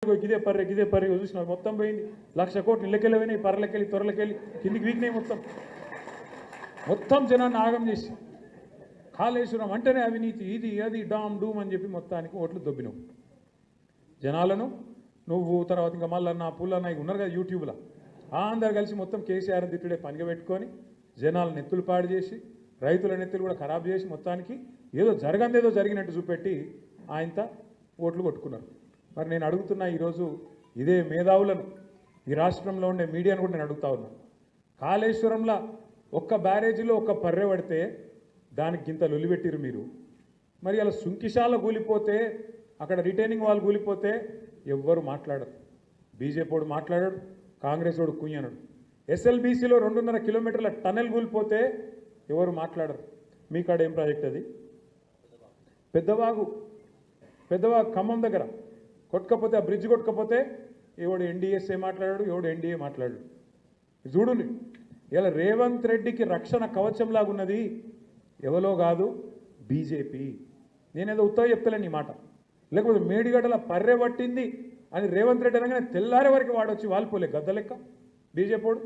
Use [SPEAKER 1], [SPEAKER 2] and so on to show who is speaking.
[SPEAKER 1] గిదే పర్రె చూసిన మొత్తం పోయింది. 1,00,000 కోట్లు ఇళ్ళకెళ్ళి పోయినాయి, పర్రెలకెళ్ళి తొరలకెళ్ళి కిందికి వీకినాయి. మొత్తం జనాన్ని ఆగం చేసి కాళేశ్వరం అంటేనే అవినీతి, ఇది అది డామ్ డూమ్ అని చెప్పి మొత్తానికి ఓట్లు దొబ్బినావు జనాలను. నువ్వు తర్వాత ఇంకా మళ్ళీ పుల్లన్న ఉన్నారు కదా యూట్యూబ్లో, అందరు కలిసి మొత్తం కేసీఆర్ తిట్టుడే పనిగా పెట్టుకొని జనాలను నెత్తులు పాడు చేసి రైతుల నెత్తులు కూడా ఖరాబ్ చేసి మొత్తానికి ఏదో జరగందేదో జరిగినట్టు చూపెట్టి ఆయనతో ఓట్లు కొట్టుకున్నారు. మరి నేను అడుగుతున్నా ఈరోజు ఇదే మేధావులను, ఈ రాష్ట్రంలో ఉండే మీడియాను కూడా నేను అడుగుతా ఉన్నా. కాళేశ్వరంలో ఒక్క బ్యారేజీలో ఒక్క పర్రె పడితే దానికి ఇంత లొలిపెట్టిరు మీరు. మరి అలా సుంకిశాల కూలిపోతే, అక్కడ రిటైనింగ్ వాళ్ళు కూలిపోతే ఎవ్వరు మాట్లాడరు. బీజేపీ వాడు మాట్లాడాడు, కాంగ్రెస్ వాడు కుయ్యనడు. ఎస్ఎల్బీసీలో 2.5 కిలోమీటర్ల టనెల్ కూలిపోతే ఎవరు మాట్లాడరు. మీ కాడ ఏం ప్రాజెక్ట్ అది? పెద్దవాగు ఖమ్మం దగ్గర కొట్టుకపోతే, ఆ బ్రిడ్జ్ కొట్టుకపోతే ఎవడు ఎన్డీఎస్ఏ మాట్లాడాడు, ఎవడు ఎన్డీఏ మాట్లాడాడు. చూడండి, ఇలా రేవంత్ రెడ్డికి రక్షణ కవచంలాగా ఉన్నది ఎవరో కాదు, బీజేపీ. నేనేదో ఉత్తగా చెప్తలేను ఈ మాట. లేకపోతే మేడిగడ్డల పర్రె పట్టింది అని రేవంత్ రెడ్డి అనగానే తెల్లారే వరకు వాడొచ్చి వాలిపోలే గద్ద లెక్క బీజేపీ వాడు.